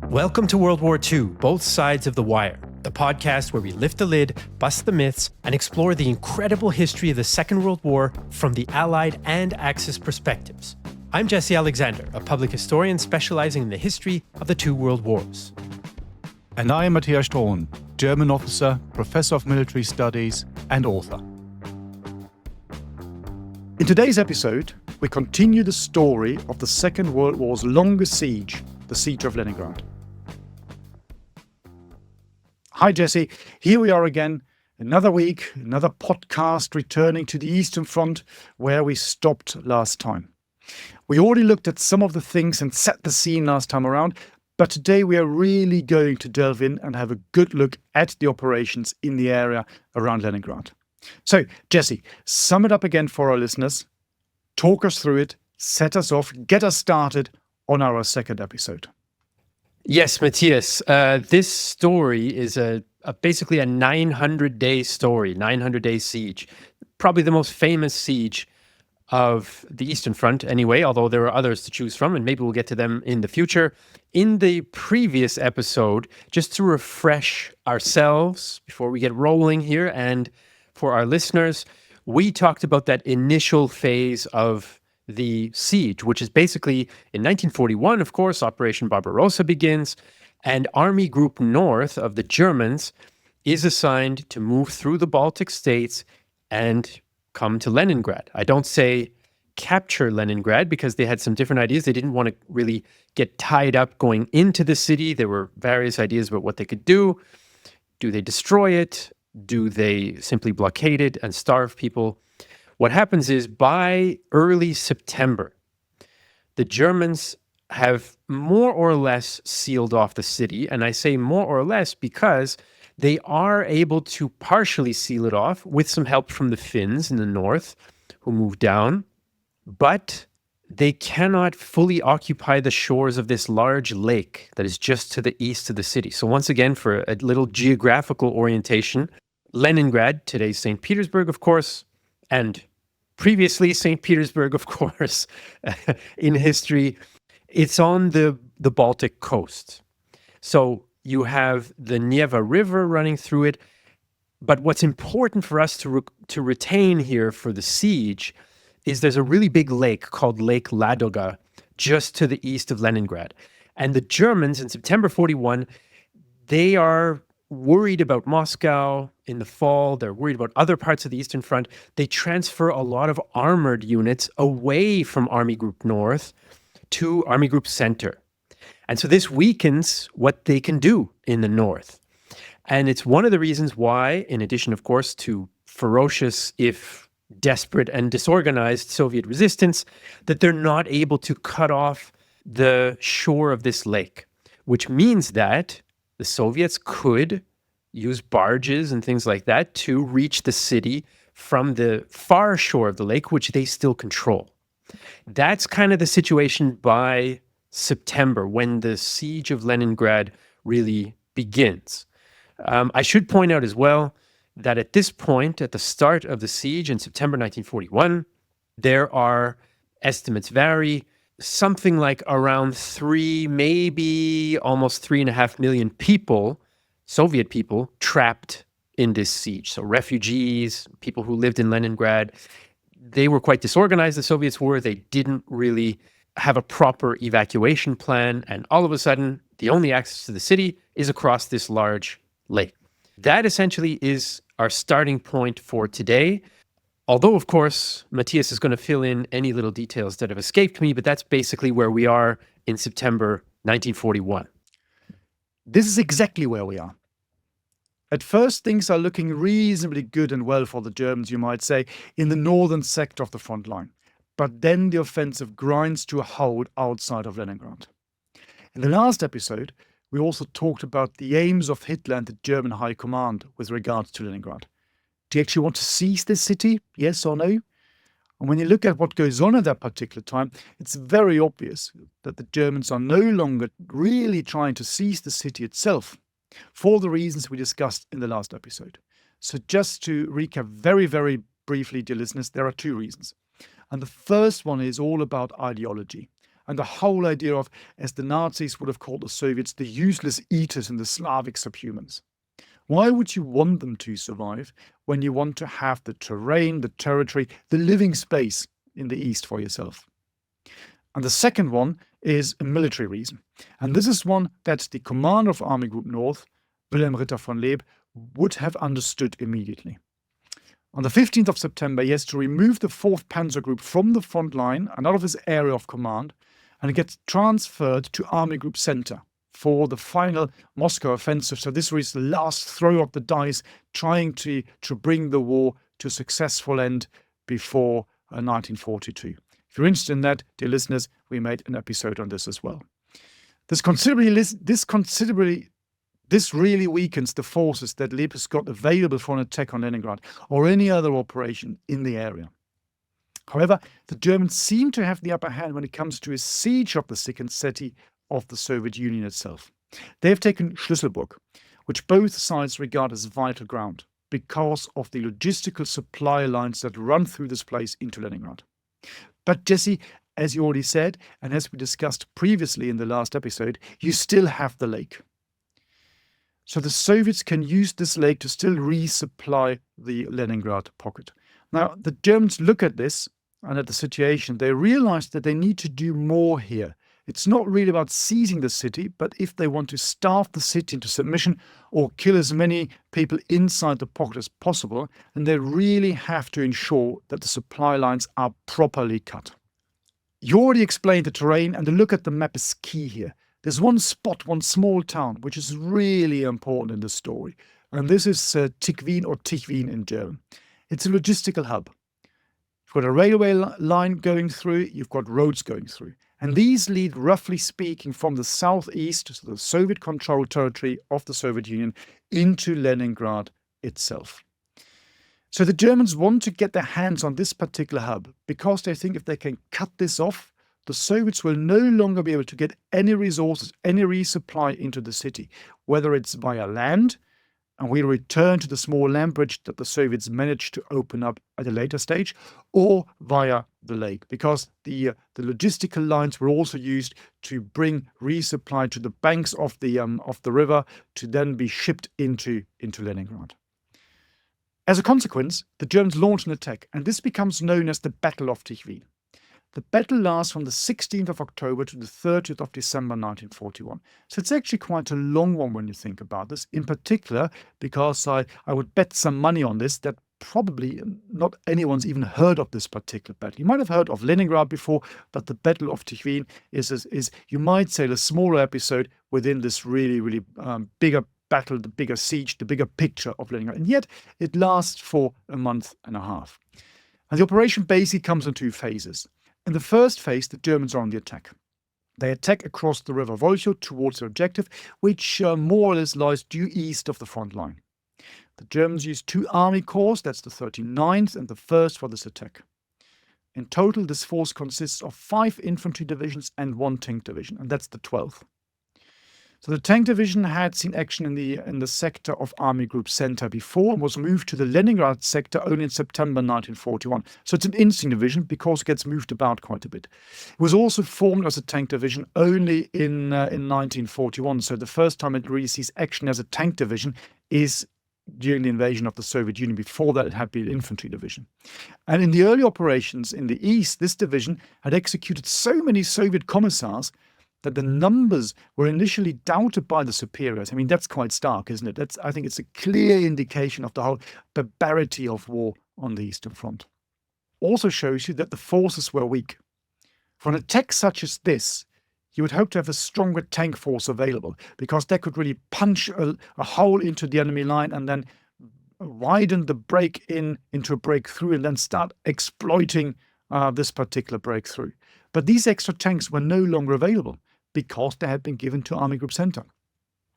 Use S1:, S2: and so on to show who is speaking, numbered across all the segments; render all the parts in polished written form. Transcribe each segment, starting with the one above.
S1: Welcome to World War II, Both Sides of the Wire, the podcast where we lift the lid, bust the myths, and explore the incredible history of the Second World War from the Allied and Axis perspectives. I'm Jesse Alexander, a public historian specializing in the history of the two world wars.
S2: And I am Matthias Strohn, German officer, professor of military studies, and author. In today's episode, we continue the story of the Second World War's longest siege, the Siege of Leningrad. Hi Jesse, here we are again, another week, another podcast returning to the Eastern Front where we stopped last time. We already looked at some of the things and set the scene last time around, but today we are really going to delve in and have a good look at the operations in the area around Leningrad. So Jesse, sum it up again for our listeners, talk us through it, set us off, get us started on our second episode.
S1: Yes, Matthias, this story is basically a 900-day story, 900-day siege. Probably the most famous siege of the Eastern Front anyway, although there are others to choose from, and maybe we'll get to them in the future. In the previous episode, just to refresh ourselves before we get rolling here, and for our listeners, we talked about that initial phase of the siege, which is basically in 1941, of course, Operation Barbarossa begins, and Army Group North of the Germans is assigned to move through the Baltic states and come to Leningrad. I don't say capture Leningrad because they had some different ideas. They didn't want to really get tied up going into the city. There were various ideas about what they could do. Do they destroy it? Do they simply blockade it and starve people? What happens is by early September, the Germans have more or less sealed off the city. And I say more or less because they are able to partially seal it off with some help from the Finns in the north who moved down. But they cannot fully occupy the shores of this large lake that is just to the east of the city. So once again, for a little geographical orientation, Leningrad, today's St. Petersburg, of course, and previously St. Petersburg, of course, in history, it's on the Baltic coast. So you have the Neva River running through it. But what's important for us to retain here for the siege is there's a really big lake called Lake Ladoga just to the east of Leningrad. And the Germans in September 41, they are worried about Moscow in the fall. They're worried about other parts of the Eastern Front. They transfer a lot of armored units away from Army Group North to Army Group Center. And so this weakens what they can do in the north. And it's one of the reasons why, in addition, of course, to ferocious, if desperate and disorganized Soviet resistance, that they're not able to cut off the shore of this lake, which means that the Soviets could use barges and things like that to reach the city from the far shore of the lake, which they still control. That's kind of the situation by September, when the Siege of Leningrad really begins. I should point out as well that at this point, at the start of the siege in September 1941, there are, estimates vary, something like around 3, maybe almost 3.5 million people, Soviet people, trapped in this siege. So refugees, people who lived in Leningrad, they were quite disorganized, the Soviets were. They didn't really have a proper evacuation plan. And all of a sudden, the only access to the city is across this large lake. That essentially is our starting point for today. Although, of course, Matthias is going to fill in any little details that have escaped me, but that's basically where we are in September 1941.
S2: This is exactly where we are. At first, things are looking reasonably good and well for the Germans, you might say, in the northern sector of the front line. But then the offensive grinds to a halt outside of Leningrad. In the last episode, we also talked about the aims of Hitler and the German High Command with regards to Leningrad. Do you actually want to seize this city? Yes or no? And when you look at what goes on at that particular time, it's very obvious that the Germans are no longer really trying to seize the city itself for the reasons we discussed in the last episode. So just to recap very, very briefly, dear listeners, there are two reasons. And the first one is all about ideology. and the whole idea of, as the Nazis would have called the Soviets, the useless eaters and the Slavic subhumans. Why would you want them to survive when you want to have the terrain, the territory, the living space in the east for yourself? And the second one is a military reason. And this is one that the commander of Army Group North, Wilhelm Ritter von Leeb, would have understood immediately. On the 15th of September, he has to remove the 4th Panzer Group from the front line and out of his area of command, and it gets transferred to Army Group Center for the final Moscow offensive. So this was the last throw of the dice, trying to bring the war to a successful end before 1942. If you're interested in that, dear listeners, we made an episode on this as well. This really weakens the forces that Leeb has got available for an attack on Leningrad or any other operation in the area. However, the Germans seem to have the upper hand when it comes to a siege of the second city of the Soviet Union itself. They have taken Schlüsselburg, which both sides regard as vital ground because of the logistical supply lines that run through this place into Leningrad. But Jesse, as you already said, and as we discussed previously in the last episode, you still have the lake. So the Soviets can use this lake to still resupply the Leningrad pocket. Now, the Germans look at this and at the situation. They realize that they need to do more here. It's not really about seizing the city, but if they want to starve the city into submission or kill as many people inside the pocket as possible, then they really have to ensure that the supply lines are properly cut. You already explained the terrain, and the look at the map is key here. There's one spot, one small town, which is really important in the story. And this is Tikhvin or Tikhvin in German. It's a logistical hub. You've got a railway line going through, you've got roads going through. And these lead, roughly speaking, from the southeast, so the Soviet-controlled territory of the Soviet Union, into Leningrad itself. So the Germans want to get their hands on this particular hub because they think if they can cut this off, the Soviets will no longer be able to get any resources, any resupply into the city, whether it's via land, and we return to the small land bridge that the Soviets managed to open up at a later stage, or via the lake, because the logistical lines were also used to bring resupply to the banks of the river to then be shipped into Leningrad. As a consequence, the Germans launch an attack, and this becomes known as the Battle of Tikhvin. The battle lasts from the 16th of October to the 30th of December 1941. So it's actually quite a long one when you think about this, in particular because I would bet some money on this that probably not anyone's even heard of this particular battle. You might have heard of Leningrad before, but the Battle of Tikhvin is you might say, a smaller episode within this really, really bigger battle, the bigger siege, the bigger picture of Leningrad. And yet it lasts for a month and a half. And the operation basically comes in two phases. In the first phase, the Germans are on the attack. They attack across the river Volkhov towards their objective, which more or less lies due east of the front line. The Germans use two army corps, that's the 39th and the 1st, for this attack. In total, this force consists of 5 infantry divisions and 1 tank division, and that's the 12th. So the tank division had seen action in the sector of Army Group Center before and was moved to the Leningrad sector only in September 1941. So it's an interesting division because it gets moved about quite a bit. It was also formed as a tank division only in 1941. So the first time it really sees action as a tank division is during the invasion of the Soviet Union. Before that, it had been an infantry division. And in the early operations in the east, this division had executed so many Soviet commissars that the numbers were initially doubted by the superiors. I mean, that's quite stark, isn't it? I think it's a clear indication of the whole barbarity of war on the Eastern Front. Also shows you that the forces were weak. For an attack such as this, you would hope to have a stronger tank force available because that could really punch a hole into the enemy line and then widen the break-in into a breakthrough and then start exploiting this particular breakthrough. But these extra tanks were no longer available because they had been given to Army Group Center.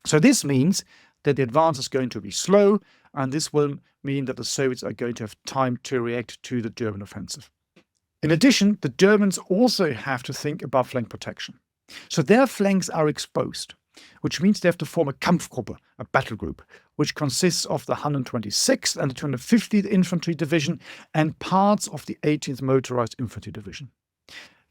S2: So this means that the advance is going to be slow, and this will mean that the Soviets are going to have time to react to the German offensive. In addition, the Germans also have to think about flank protection. So their flanks are exposed, which means they have to form a Kampfgruppe, a battle group, which consists of the 126th and the 250th Infantry Division and parts of the 18th Motorized Infantry Division.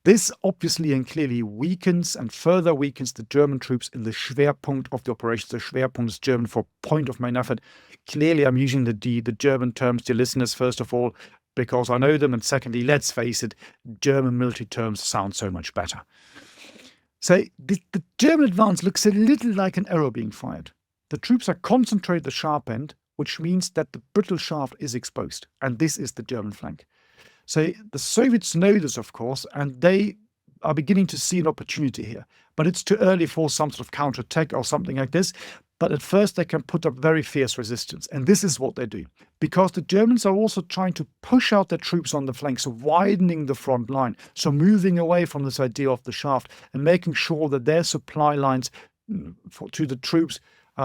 S2: This obviously and clearly weakens and further weakens the German troops in the Schwerpunkt of the operation. The Schwerpunkt is German for point of main effort. Clearly, I'm using the German terms, dear listeners, first of all, because I know them, and secondly, let's face it, German military terms sound so much better. So the German advance looks a little like an arrow being fired. The troops are concentrated at the sharp end, which means that the brittle shaft is exposed, and this is the German flank. So the Soviets know this, of course, and they are beginning to see an opportunity here. But it's too early for some sort of counterattack or something like this. But at first they can put up very fierce resistance. And this is what they do. Because the Germans are also trying to push out their troops on the flanks, widening the front line. So moving away from this idea of the shaft and making sure that their supply lines to the troops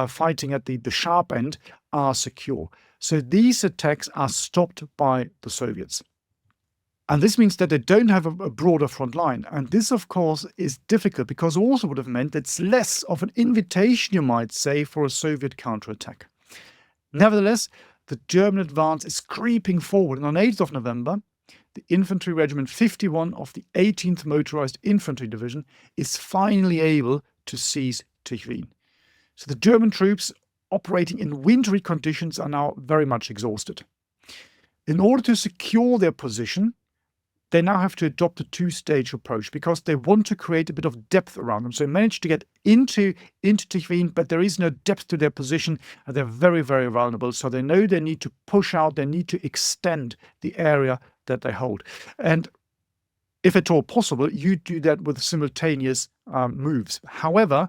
S2: fighting at the sharp end are secure. So these attacks are stopped by the Soviets. And this means that they don't have a broader front line. And this, of course, is difficult because also would have meant it's less of an invitation, you might say, for a Soviet counterattack. Nevertheless, the German advance is creeping forward. And on 8th of November, the Infantry Regiment 51 of the 18th Motorized Infantry Division is finally able to seize Tikhvin. So the German troops operating in wintry conditions are now very much exhausted. In order to secure their position, they now have to adopt a two-stage approach because they want to create a bit of depth around them. So they manage to get into Tikhvin, but there is no depth to their position, and they're very, very vulnerable. So they know they need to push out, they need to extend the area that they hold. And if at all possible, you do that with simultaneous moves. However,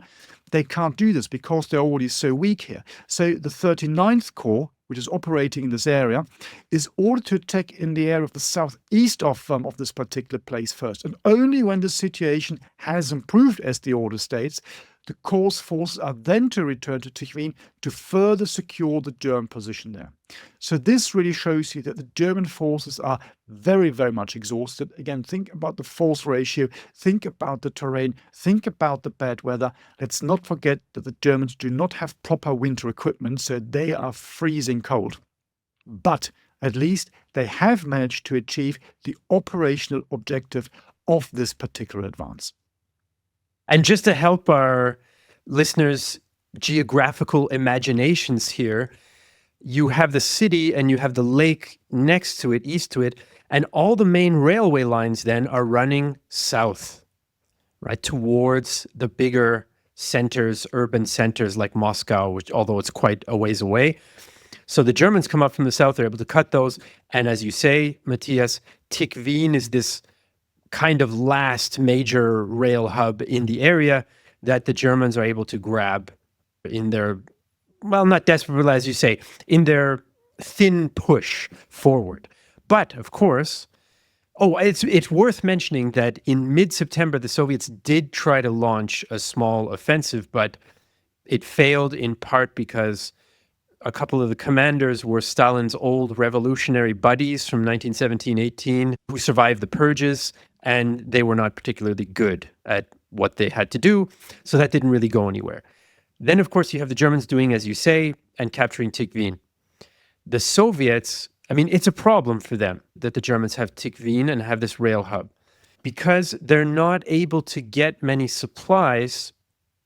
S2: they can't do this because they're already so weak here. So the 39th Corps, which is operating in this area, is ordered to attack in the area of the southeast of this particular place first. And only when the situation has improved, as the order states, the Corps' forces are then to return to Tikhvin to further secure the German position there. So this really shows you that the German forces are very, very much exhausted. Again, think about the force ratio, think about the terrain, think about the bad weather. Let's not forget that the Germans do not have proper winter equipment, so they are freezing cold. But at least they have managed to achieve the operational objective of this particular advance.
S1: And just to help our listeners' geographical imaginations here, you have the city and you have the lake next to it, east to it, and all the main railway lines then are running south, right, towards the bigger centers, urban centers like Moscow, which although it's quite a ways away. So the Germans come up from the south, they're able to cut those. And as you say, Matthias, Tikhvin is this kind of last major rail hub in the area that the Germans are able to grab in their, well, not desperate, as you say, in their thin push forward. But of course, it's worth mentioning that in mid-September, the Soviets did try to launch a small offensive, but it failed in part because a couple of the commanders were Stalin's old revolutionary buddies from 1917-18 who survived the purges, and they were not particularly good at what they had to do, so that didn't really go anywhere. Then, of course, you have the Germans doing, as you say, and capturing Tikhvin. The Soviets, I mean, it's a problem for them that the Germans have Tikhvin and have this rail hub because they're not able to get many supplies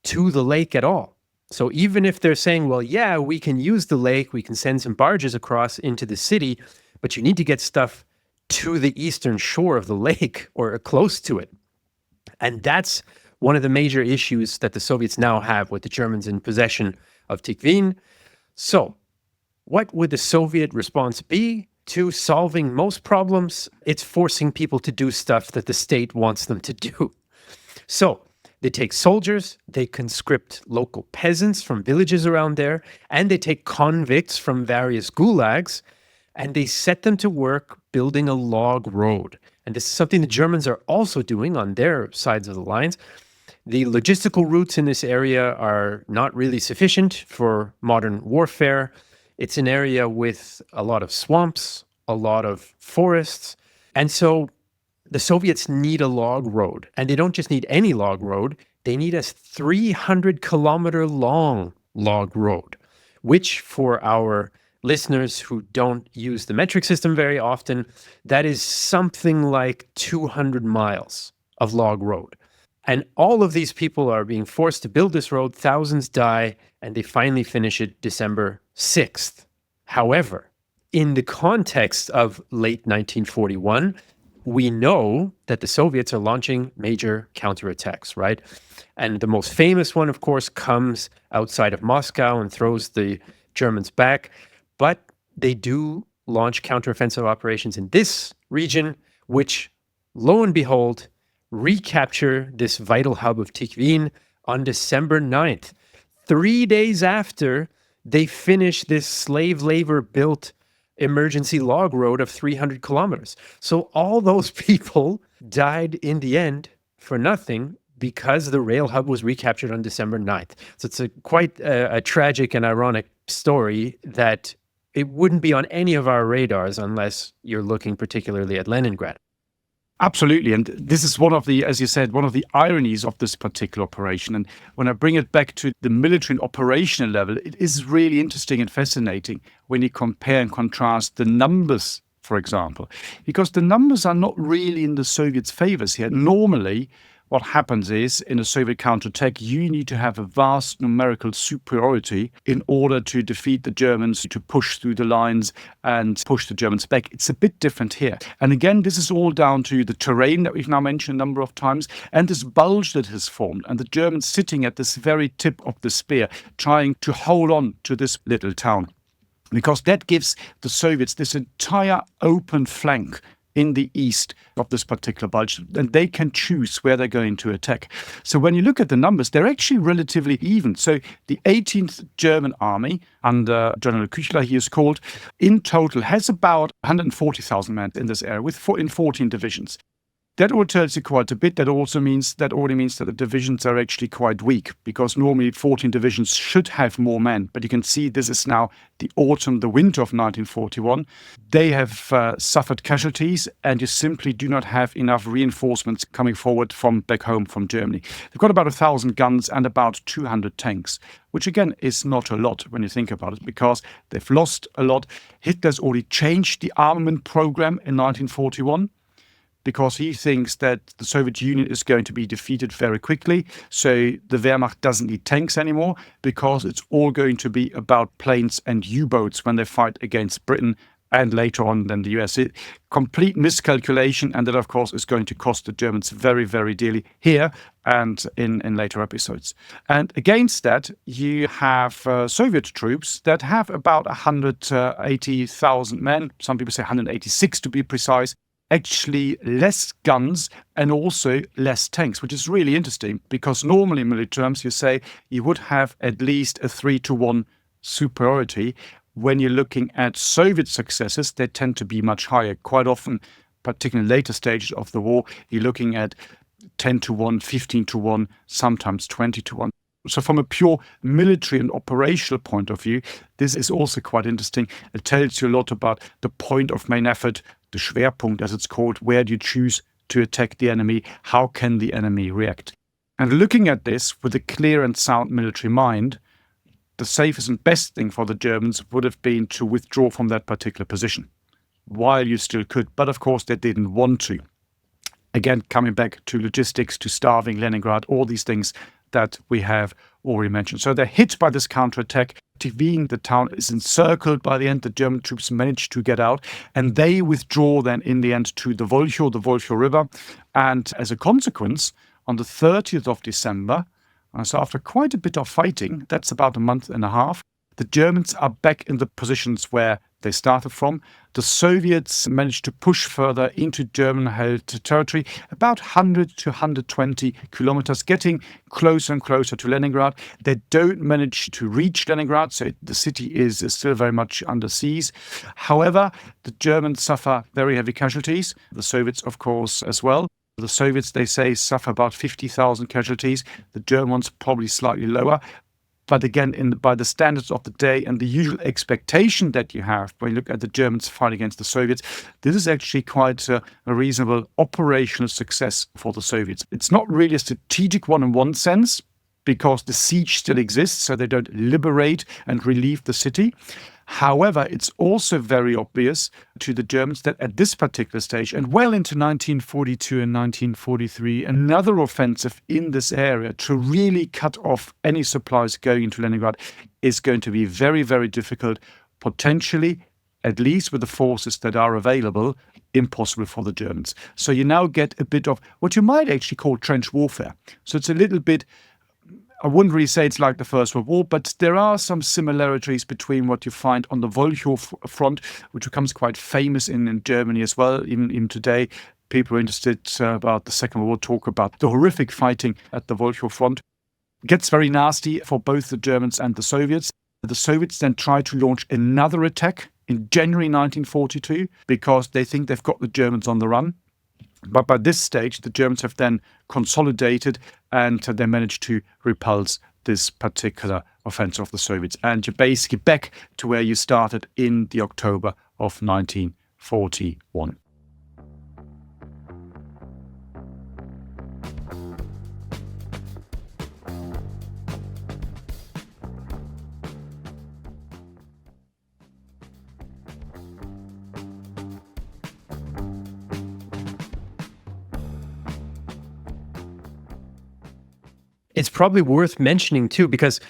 S1: to the lake at all. So even if they're saying, well, yeah, we can use the lake, we can send some barges across into the city, but you need to get stuff to the eastern shore of the lake or close to it. And that's one of the major issues that the Soviets now have with the Germans in possession of Tikhvin. So what would the Soviet response be to solving most problems? It's forcing people to do stuff that the state wants them to do. So they take soldiers, they conscript local peasants from villages around there, and they take convicts from various gulags, and they set them to work building a log road. And this is something the Germans are also doing on their sides of the lines. The logistical routes in this area are not really sufficient for modern warfare. It's an area with a lot of swamps, a lot of forests. And so the Soviets need a log road. And they don't just need any log road, they need a 300-kilometer long log road, which for our listeners who don't use the metric system very often, that is something like 200 miles of log road. And all of these people are being forced to build this road. Thousands die, and they finally finish it December 6th. However, in the context of late 1941, we know that the Soviets are launching major counterattacks, right? And the most famous one, of course, comes outside of Moscow and throws the Germans back. But they do launch counteroffensive operations in this region, which, lo and behold, recapture this vital hub of Tikhvin on December 9th, 3 days after they finish this slave labor-built emergency log road of 300 kilometers. So all those people died in the end for nothing because the rail hub was recaptured on December 9th. So it's quite a tragic and ironic story that it wouldn't be on any of our radars unless you're looking particularly at Leningrad.
S2: Absolutely. And this is one of the, as you said, one of the ironies of this particular operation. And when I bring it back to the military and operational level, it is really interesting and fascinating when you compare and contrast the numbers, for example, because the numbers are not really in the Soviets' favors here. Normally, what happens is, in a Soviet counterattack, you need to have a vast numerical superiority in order to defeat the Germans, to push through the lines and push the Germans back. It's a bit different here. And again, this is all down to the terrain that we've now mentioned a number of times, and this bulge that has formed, and the Germans sitting at this very tip of the spear, trying to hold on to this little town. Because that gives the Soviets this entire open flank in the east of this particular bulge, and they can choose where they're going to attack. So when you look at the numbers, they're actually relatively even. So the 18th German Army, under General Küchler, he is called, in total has about 140,000 men in this area, in 14 divisions. That all tells you quite a bit. That already means that the divisions are actually quite weak, because normally 14 divisions should have more men. But you can see this is now the winter of 1941. They have suffered casualties, and you simply do not have enough reinforcements coming forward from back home from Germany. They've got about 1,000 guns and about 200 tanks, which again is not a lot when you think about it, because they've lost a lot. Hitler's already changed the armament program in 1941. Because he thinks that the Soviet Union is going to be defeated very quickly. So the Wehrmacht doesn't need tanks anymore, because it's all going to be about planes and U-boats when they fight against Britain and later on then the US. Complete miscalculation, and that, of course, is going to cost the Germans very, very dearly here and in later episodes. And against that, you have Soviet troops that have about 180,000 men. Some people say 186 to be precise. Actually less guns and also less tanks, which is really interesting, because normally in military terms you say you would have at least a 3-to-1 superiority. When you're looking at Soviet successes, they tend to be much higher. Quite often, particularly in later stages of the war, you're looking at 10-to-1, 15-to-1, sometimes 20-to-1. So from a pure military and operational point of view, this is also quite interesting. It tells you a lot about the point of main effort, the Schwerpunkt as it's called. Where do you choose to attack the enemy? How can the enemy react? And looking at this with a clear and sound military mind, the safest and best thing for the Germans would have been to withdraw from that particular position while you still could. But of course, they didn't want to. Again, coming back to logistics, to starving Leningrad, all these things that we have already mentioned. So they're hit by this counterattack. Tikhvin, the town, is encircled by the end. The German troops manage to get out, and they withdraw then in the end to the Volkhov River. And as a consequence, on the 30th of December, so after quite a bit of fighting, that's about a month and a half, the Germans are back in the positions where they started from. The Soviets managed to push further into German-held territory, about 100 to 120 kilometers, getting closer and closer to Leningrad. They don't manage to reach Leningrad, so the city is still very much under siege. However, the Germans suffer very heavy casualties. The Soviets, of course, as well. The Soviets, they say, suffer about 50,000 casualties. The Germans probably slightly lower. But again, by the standards of the day and the usual expectation that you have when you look at the Germans fight against the Soviets, this is actually quite a reasonable operational success for the Soviets. It's not really a strategic one in one sense, because the siege still exists, so they don't liberate and relieve the city. However, it's also very obvious to the Germans that at this particular stage, and well into 1942 and 1943, another offensive in this area to really cut off any supplies going into Leningrad is going to be very, very difficult, potentially, at least with the forces that are available, impossible for the Germans. So you now get a bit of what you might actually call trench warfare. So it's a little bit, I wouldn't really say it's like the First World War, but there are some similarities between what you find on the Volchow front, which becomes quite famous in Germany as well, even today. People who are interested about the Second World War talk about the horrific fighting at the Volchow front. It gets very nasty for both the Germans and the Soviets. The Soviets then try to launch another attack in January 1942 because they think they've got the Germans on the run. But by this stage, the Germans have then consolidated and they managed to repulse this particular offensive of the Soviets. And you're basically back to where you started in the October of 1941.
S1: It's probably worth mentioning too, because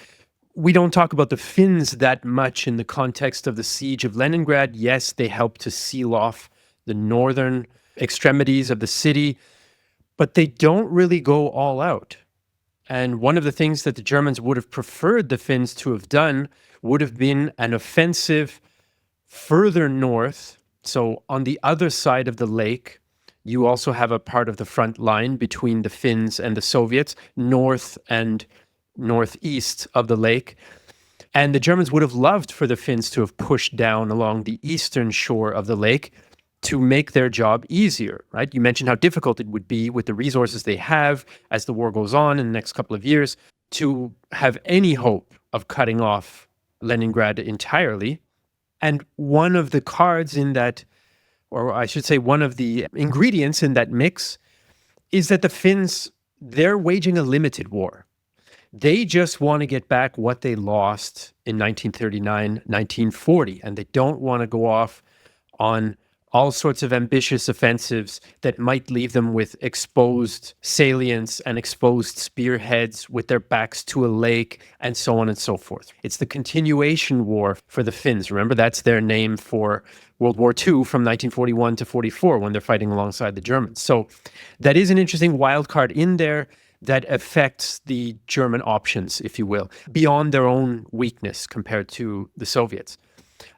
S1: we don't talk about the Finns that much in the context of the Siege of Leningrad. Yes, they helped to seal off the northern extremities of the city, but they don't really go all out. And one of the things that the Germans would have preferred the Finns to have done would have been an offensive further north. So on the other side of the lake, you also have a part of the front line between the Finns and the Soviets, north and northeast of the lake. And the Germans would have loved for the Finns to have pushed down along the eastern shore of the lake to make their job easier, right? You mentioned how difficult it would be with the resources they have as the war goes on in the next couple of years to have any hope of cutting off Leningrad entirely. And one of the cards in that, or I should say one of the ingredients in that mix, is that the Finns, they're waging a limited war. They just want to get back what they lost in 1939, 1940, and they don't want to go off on all sorts of ambitious offensives that might leave them with exposed salients and exposed spearheads with their backs to a lake and so on and so forth. It's the continuation war for the Finns. Remember, that's their name for World War II from 1941 to 44 when they're fighting alongside the Germans. So that is an interesting wild card in there that affects the German options, if you will, beyond their own weakness compared to the Soviets.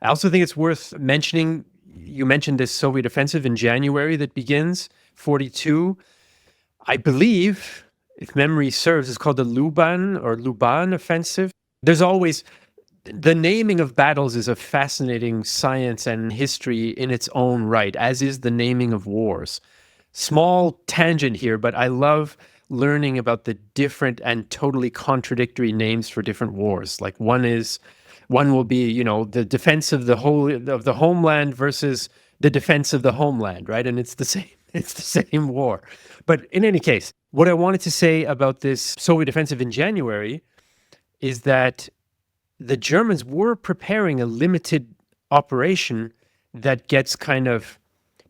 S1: I also think it's worth mentioning, you mentioned this Soviet offensive in January that begins 42. I believe, if memory serves, it's called the Luban offensive. There's always, the naming of battles is a fascinating science and history in its own right, as is the naming of wars. Small tangent here, but I love learning about the different and totally contradictory names for different wars. Like one will be, the defense of the homeland versus the defense of the homeland, right? And it's the same war. But in any case, what I wanted to say about this Soviet offensive in January is that the Germans were preparing a limited operation that gets kind of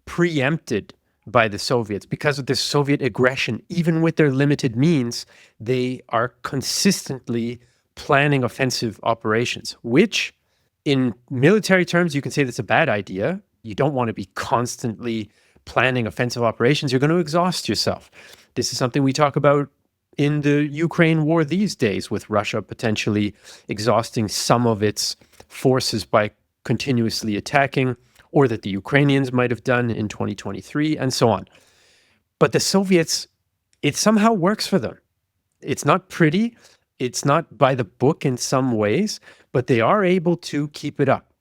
S1: preempted by the Soviets. Because of this Soviet aggression, even with their limited means, they are consistently planning offensive operations, which in military terms, you can say that's a bad idea. You don't want to be constantly planning offensive operations. You're going to exhaust yourself. This is something we talk about in the Ukraine war these days, with Russia potentially exhausting some of its forces by continuously attacking, or that the Ukrainians might have done in 2023, and so on. But the Soviets, it somehow works for them. It's not pretty. It's not by the book in some ways, but they are able to keep it up.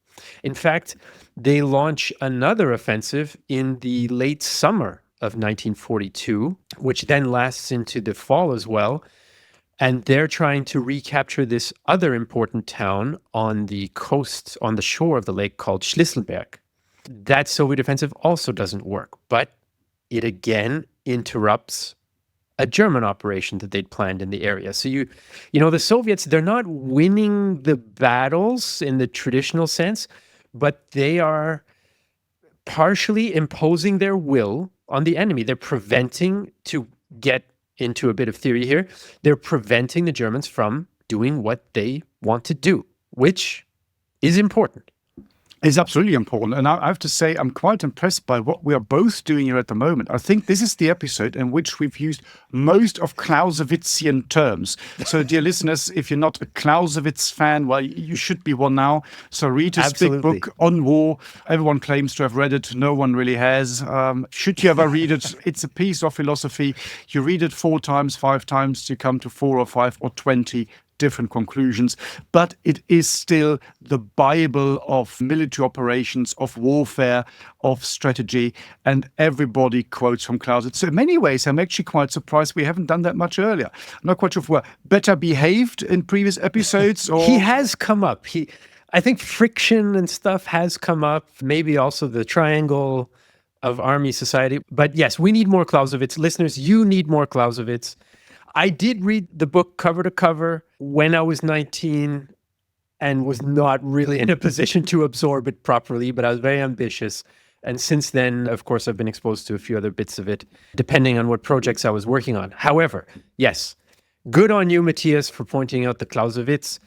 S1: In fact, they launch another offensive in the late summer of 1942, which then lasts into the fall as well. And they're trying to recapture this other important town on the coast, on the shore of the lake called Schlüsselburg. That Soviet offensive also doesn't work, but it again interrupts a German operation that they'd planned in the area. So the Soviets, they're not winning the battles in the traditional sense, but they are partially imposing their will on the enemy. They're preventing, to get into a bit of theory here, they're preventing the Germans from doing what they want to do, which is important.
S2: It's absolutely important. And I have to say, I'm quite impressed by what we are both doing here at the moment. I think this is the episode in which we've used most of Clausewitzian terms. So, dear listeners, if you're not a Clausewitz fan, well, you should be one now. So read his big book on war. Everyone claims to have read it. No one really has. Should you ever read it? It's a piece of philosophy. You read it 4 times, 5 times, you come to 4 or 5 or 20 different conclusions, but it is still the Bible of military operations, of warfare, of strategy, and everybody quotes from Clausewitz. So in many ways, I'm actually quite surprised we haven't done that much earlier. I'm not quite sure if we're better behaved in previous episodes. Or
S1: he has come up. I think friction and stuff has come up, maybe also the triangle of army society. But yes, we need more Clausewitz. Listeners, you need more Clausewitz. I did read the book cover to cover when I was 19 and was not really in a position to absorb it properly, but I was very ambitious. And since then, of course, I've been exposed to a few other bits of it, depending on what projects I was working on. However, yes, good on you, Matthias, for pointing out the Clausewitz.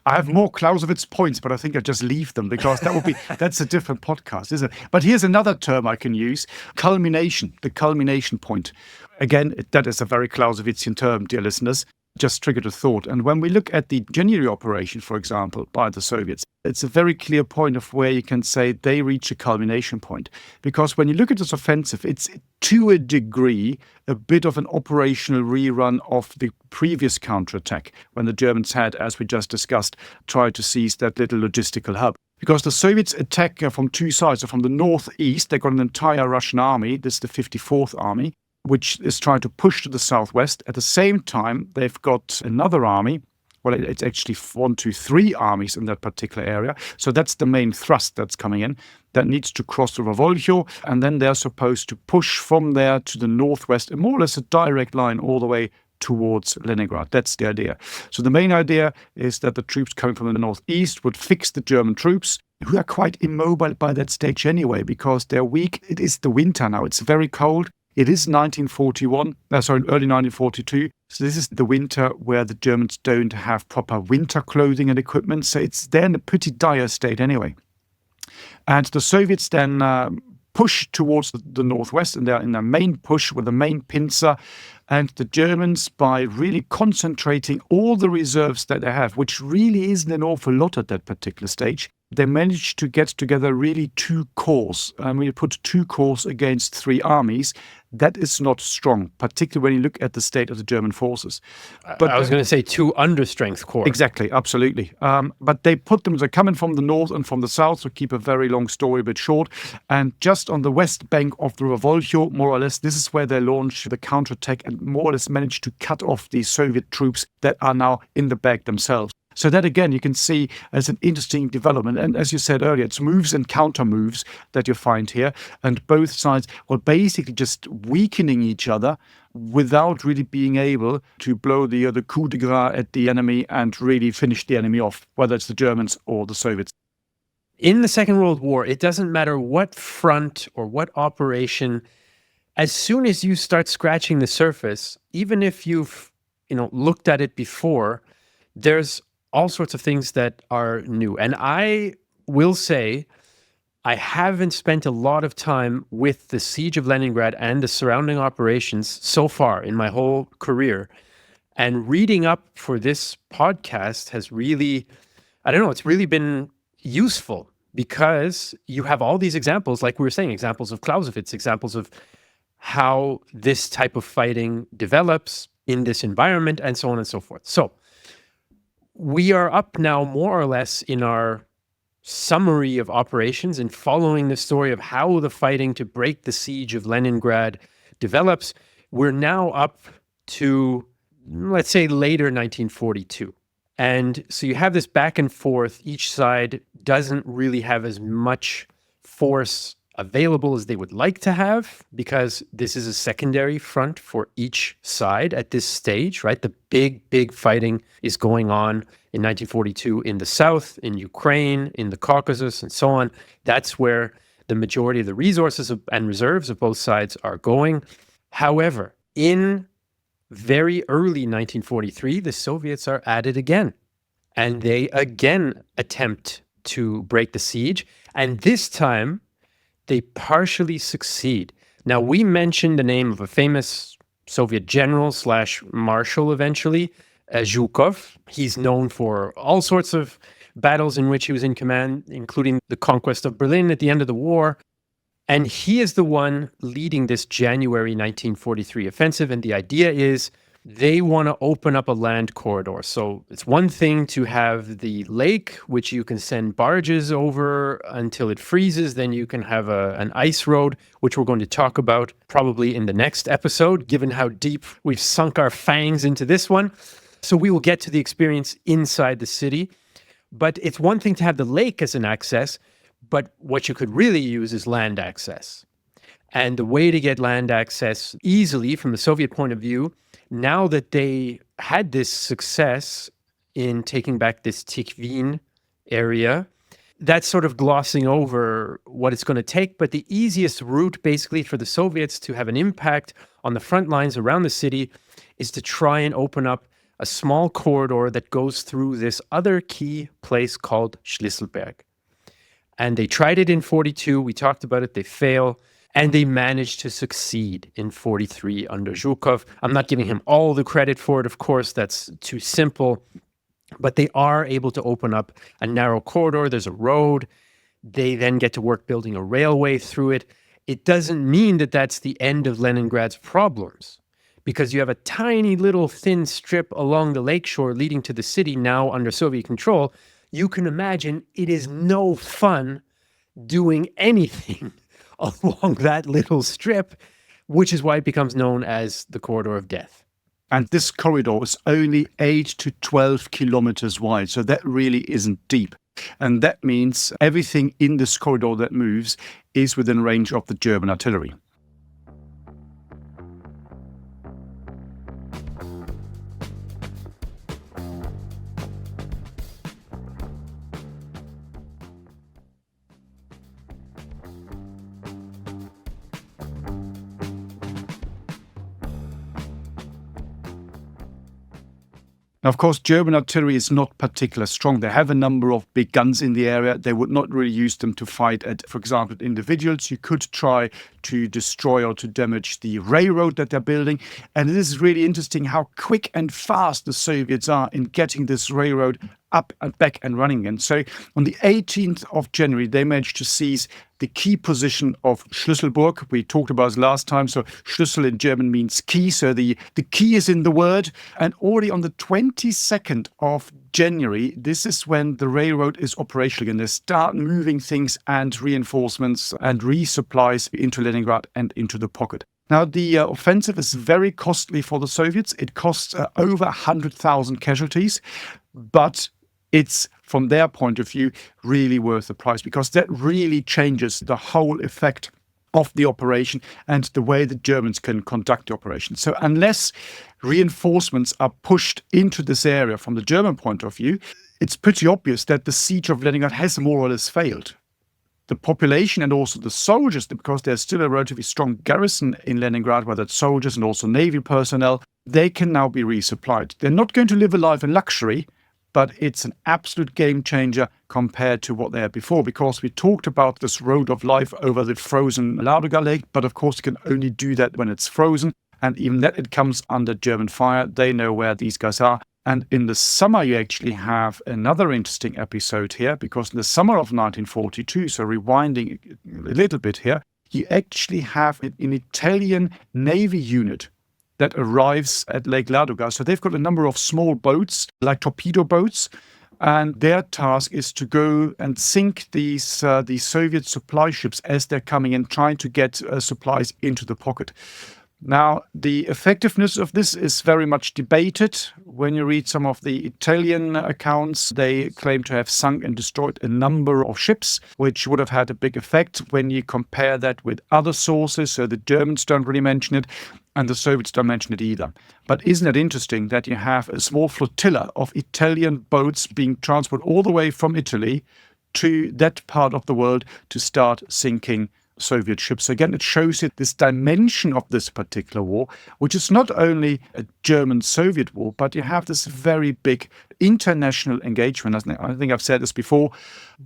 S2: I have more Clausewitz points, but I think I just leave them because that's a different podcast, isn't it? But here's another term I can use: culmination, the culmination point. Again, that is a very Clausewitzian term, dear listeners. Just triggered a thought. And when we look at the January operation, for example, by the Soviets, it's a very clear point of where you can say they reach a culmination point. Because when you look at this offensive, it's to a degree a bit of an operational rerun of the previous counterattack when the Germans had, as we just discussed, tried to seize that little logistical hub. Because the Soviets attack from 2 sides. So from the northeast, they've got an entire Russian army. This is the 54th Army, which is trying to push to the southwest. At the same time, they've got another army. Well, it's actually 1, 2, 3 armies in that particular area. So that's the main thrust that's coming in. That needs to cross the Volkhov, and then they're supposed to push from there to the northwest, and more or less a direct line all the way towards Leningrad. That's the idea. So the main idea is that the troops coming from the northeast would fix the German troops, who are quite immobile by that stage anyway, because they're weak. It is the winter now. It's very cold. It is early 1942. So this is the winter where the Germans don't have proper winter clothing and equipment. So they're in a pretty dire state anyway. And the Soviets then push towards the northwest, and they're in their main push with the main pincer. And the Germans, by really concentrating all the reserves that they have, which really isn't an awful lot at that particular stage, they managed to get together really 2 corps. And when you put 2 corps against 3 armies, that is not strong, particularly when you look at the state of the German forces.
S1: But I was going to say 2 understrength corps.
S2: Exactly, absolutely. But they're coming from the north and from the south, to keep a very long story a bit short. And just on the west bank of the Volkhov, more or less, this is where they launch the counterattack and more or less manage to cut off the Soviet troops that are now in the back themselves. So that, again, you can see as an interesting development. And as you said earlier, it's moves and counter moves that you find here. And both sides were basically just weakening each other without really being able to blow the coup de grace at the enemy and really finish the enemy off, whether it's the Germans or the Soviets.
S1: In the Second World War, it doesn't matter what front or what operation, as soon as you start scratching the surface, even if you've looked at it before, there's all sorts of things that are new. And I will say, I haven't spent a lot of time with the Siege of Leningrad and the surrounding operations so far in my whole career. And reading up for this podcast has really, it's really been useful, because you have all these examples, like we were saying, examples of Clausewitz, examples of how this type of fighting develops in this environment, and so on and so forth. So we are up now more or less in our summary of operations and following the story of how the fighting to break the Siege of Leningrad develops. We're now up to, let's say, later 1942. And so you have this back and forth. Each side doesn't really have as much force available as they would like to have, because this is a secondary front for each side at this stage, right? The big fighting is going on in 1942 in the south, in Ukraine, in the Caucasus, and so on. That's where the majority of the resources and reserves of both sides are going. However, in very early 1943, the Soviets are at it again, and they again attempt to break the siege, and this time they partially succeed. Now, we mentioned the name of a famous Soviet general / marshal eventually, Zhukov. He's known for all sorts of battles in which he was in command, including the conquest of Berlin at the end of the war. And he is the one leading this January 1943 offensive. And the idea is they want to open up a land corridor. So it's one thing to have the lake, which you can send barges over until it freezes. Then you can have an ice road, which we're going to talk about probably in the next episode, given how deep we've sunk our fangs into this one. So we will get to the experience inside the city. But it's one thing to have the lake as an access, but what you could really use is land access. And the way to get land access easily from the Soviet point of view, now that they had this success in taking back this Tikhvin area, that's sort of glossing over what it's going to take. But the easiest route basically for the Soviets to have an impact on the front lines around the city is to try and open up a small corridor that goes through this other key place called Schlüsselberg. And they tried it in 42. We talked about it. They fail. And they managed to succeed in 43 under Zhukov. I'm not giving him all the credit for it, of course. That's too simple. But they are able to open up a narrow corridor. There's a road. They then get to work building a railway through it. It doesn't mean that that's the end of Leningrad's problems, because you have a tiny little thin strip along the lakeshore leading to the city now under Soviet control. You can imagine it is no fun doing anything along that little strip, which is why it becomes known as the Corridor of Death.
S2: And this corridor is only 8 to 12 kilometers wide, so that really isn't deep. And that means everything in this corridor that moves is within range of the German artillery. Now, of course, German artillery is not particularly strong. They have a number of big guns in the area. They would not really use them to fight at, for example, individuals. You could try to destroy or to damage the railroad that they're building. And it is really interesting how quick and fast the Soviets are in getting this railroad up and back and running. And so on the 18th of January, they managed to seize the key position of Schlüsselburg. We talked about it last time. So Schlüssel in German means key. So the key is in the word. And already on the 22nd of January, this is when the railroad is operational. And they start moving things and reinforcements and resupplies into Leningrad and into the pocket. Now, the offensive is very costly for the Soviets. It costs over 100,000 casualties, but it's, from their point of view, really worth the price, because that really changes the whole effect of the operation and the way the Germans can conduct the operation. So unless reinforcements are pushed into this area from the German point of view, it's pretty obvious that the siege of Leningrad has more or less failed. The population and also the soldiers, because there's still a relatively strong garrison in Leningrad, whether it's soldiers and also Navy personnel, they can now be resupplied. They're not going to live a life in luxury, but it's an absolute game changer compared to what they had before, because we talked about this road of life over the frozen Ladoga Lake, but of course you can only do that when it's frozen, and even that it comes under German fire. They know where these guys are. And in the summer, you actually have another interesting episode here, because in the summer of 1942, so rewinding a little bit here, you actually have an Italian Navy unit that arrives at Lake Ladoga. So they've got a number of small boats, like torpedo boats, and their task is to go and sink these Soviet supply ships as they're coming in, trying to get supplies into the pocket. Now, the effectiveness of this is very much debated. When you read some of the Italian accounts, they claim to have sunk and destroyed a number of ships, which would have had a big effect when you compare that with other sources. So the Germans don't really mention it, and the Soviets don't mention it either. But isn't it interesting that you have a small flotilla of Italian boats being transported all the way from Italy to that part of the world to start sinking Soviet ships? Again, it shows you this dimension of this particular war, which is not only a German-Soviet war, but you have this very big international engagement. I think I've said this before.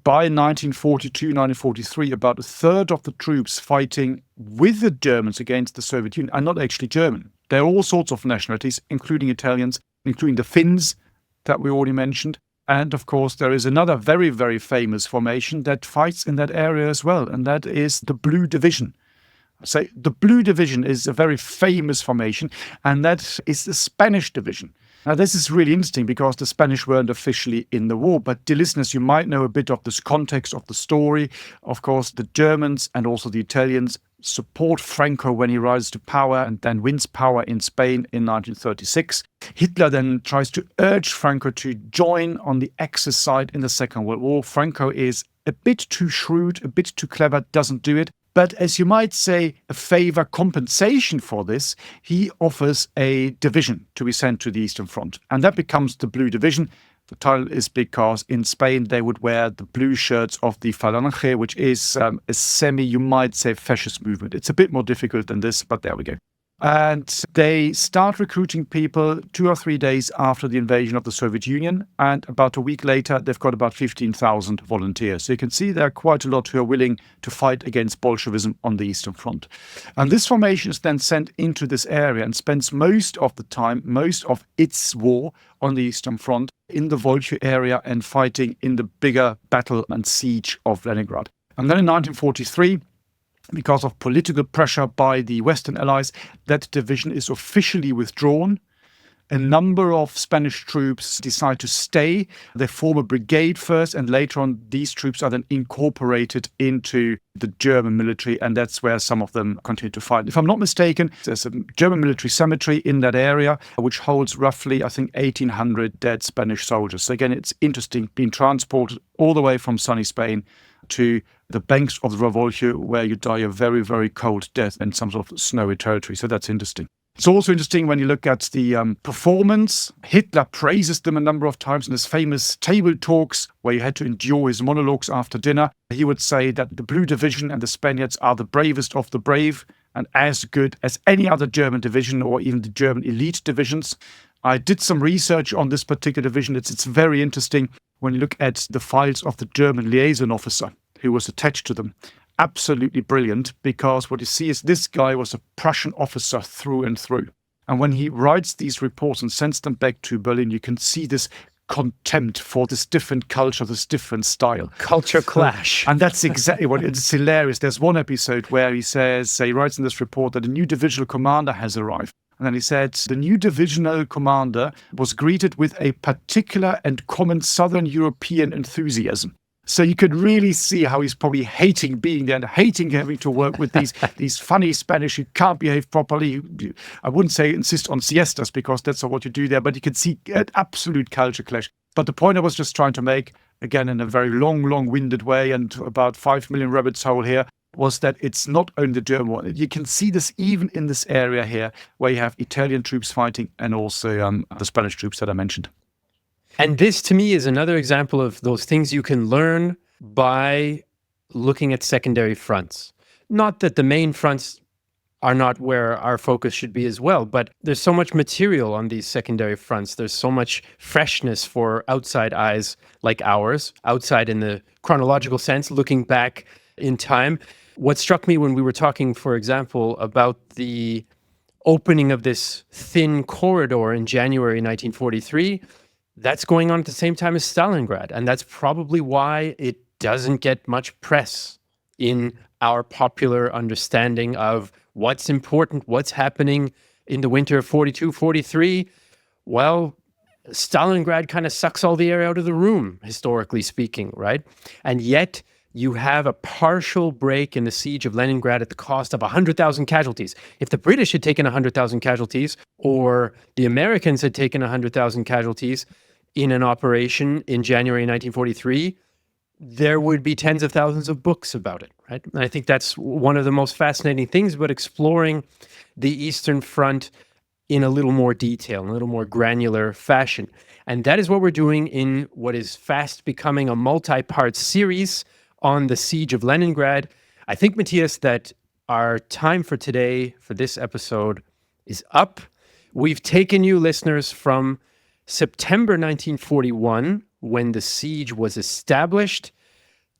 S2: By 1942, 1943, about a third of the troops fighting with the Germans against the Soviet Union are not actually German. There are all sorts of nationalities, including Italians, including the Finns that we already mentioned. And of course, there is another very, very famous formation that fights in that area as well, and that is the Blue Division. So the Blue Division is a very famous formation, and that is the Spanish division. Now, this is really interesting because the Spanish weren't officially in the war, but dear listeners, you might know a bit of this context of the story. Of course, the Germans and also the Italians support Franco when he rises to power and then wins power in Spain in 1936. Hitler then tries to urge Franco to join on the Axis side in the Second World War. Franco is a bit too shrewd, a bit too clever, doesn't do it. But as you might say, a favor compensation for this, he offers a division to be sent to the Eastern Front. And that becomes the Blue Division. The title is because in Spain they would wear the blue shirts of the Falange, which is a you might say, fascist movement. It's a bit more difficult than this, but there we go. And they start recruiting people 2 or 3 days after the invasion of the Soviet Union. And about a week later, they've got about 15,000 volunteers. So you can see there are quite a lot who are willing to fight against Bolshevism on the Eastern Front. And this formation is then sent into this area and spends most of the time, most of its war on the Eastern Front in the Volkhov area and fighting in the bigger battle and siege of Leningrad. And then in 1943, because of political pressure by the Western Allies, that division is officially withdrawn. A number of Spanish troops decide to stay. They form a brigade first, and later on, these troops are then incorporated into the German military, and that's where some of them continue to fight. If I'm not mistaken, there's a German military cemetery in that area, which holds roughly, I think, 1,800 dead Spanish soldiers. So again, it's interesting being transported all the way from sunny Spain to the banks of the Volkhov, where you die a very, very cold death in some sort of snowy territory. So that's interesting. It's also interesting when you look at the performance. Hitler praises them a number of times in his famous table talks, where you had to endure his monologues after dinner. He would say that the Blue Division and the Spaniards are the bravest of the brave and as good as any other German division or even the German elite divisions. I did some research on this particular division. It's very interesting when you look at the files of the German liaison officer who was attached to them. Absolutely brilliant, because what you see is this guy was a Prussian officer through and through. And when he writes these reports and sends them back to Berlin, you can see this contempt for this different culture, this different style.
S1: Culture clash.
S2: And that's exactly what it's hilarious. There's one episode where he writes in this report that a new divisional commander has arrived. And then he said, the new divisional commander was greeted with a particular and common Southern European enthusiasm. So you could really see how he's probably hating being there and hating having to work with these funny Spanish who can't behave properly. I wouldn't say insist on siestas, because that's not what you do there, but you can see an absolute culture clash. But the point I was just trying to make, again in a very long-winded way and about 5 million rabbits hole here, was that it's not only the German one. You can see this even in this area here, where you have Italian troops fighting and also the Spanish troops that I mentioned.
S1: And this, to me, is another example of those things you can learn by looking at secondary fronts. Not that the main fronts are not where our focus should be as well, but there's so much material on these secondary fronts. There's so much freshness for outside eyes like ours, outside in the chronological sense, looking back in time. What struck me when we were talking, for example, about the opening of this thin corridor in January 1943, that's going on at the same time as Stalingrad. And that's probably why it doesn't get much press in our popular understanding of what's important, what's happening in the winter of 42, 43. Well, Stalingrad kind of sucks all the air out of the room, historically speaking, right? And yet you have a partial break in the Siege of Leningrad at the cost of 100,000 casualties. If the British had taken 100,000 casualties, or the Americans had taken 100,000 casualties in an operation in January 1943, there would be tens of thousands of books about it, right? And I think that's one of the most fascinating things about exploring the Eastern Front in a little more detail, in a little more granular fashion. And that is what we're doing in what is fast becoming a multi-part series on the Siege of Leningrad. I think, Matthias, that our time for today, for this episode, is up. We've taken you, listeners, from September 1941, when the siege was established,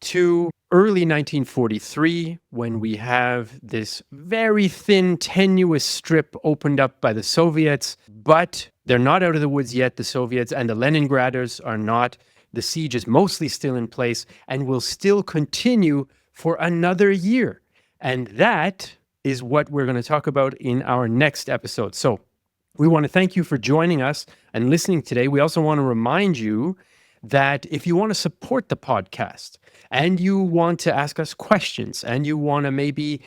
S1: to early 1943, when we have this very thin, tenuous strip opened up by the Soviets. But they're not out of the woods yet, the Soviets, and the Leningraders are not. The siege is mostly still in place and will still continue for another year. And that is what we're going to talk about in our next episode. So we want to thank you for joining us and listening today. We also want to remind you that if you want to support the podcast and you want to ask us questions and you want to maybe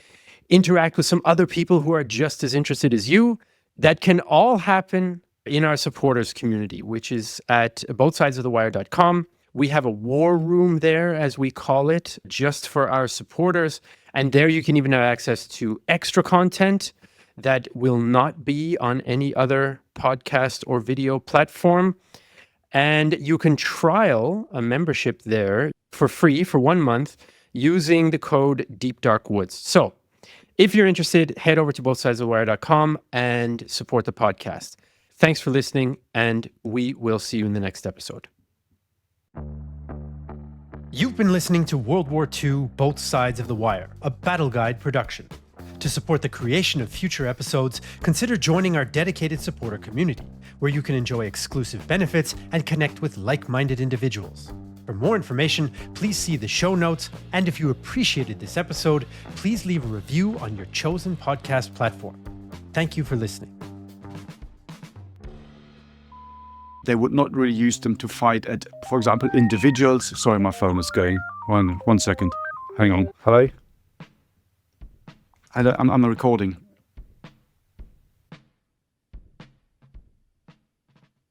S1: interact with some other people who are just as interested as you, that can all happen in our supporters community, which is at bothsidesofthewire.com. We have a war room there, as we call it, just for our supporters. And there you can even have access to extra content that will not be on any other podcast or video platform. And you can trial a membership there for free for 1 month using the code DeepDarkWoods. So if you're interested, head over to bothsidesofthewire.com and support the podcast. Thanks for listening, and we will see you in the next episode. You've been listening to World War II, Both Sides of the Wire, a Battle Guide production. To support the creation of future episodes, consider joining our dedicated supporter community, where you can enjoy exclusive benefits and connect with like-minded individuals. For more information, please see the show notes, and if you appreciated this episode, please leave a review on your chosen podcast platform. Thank you for listening.
S2: They would not really use them to fight at, for example, individuals. Sorry, my phone is going. One second. Hang on. Hello? I'm recording.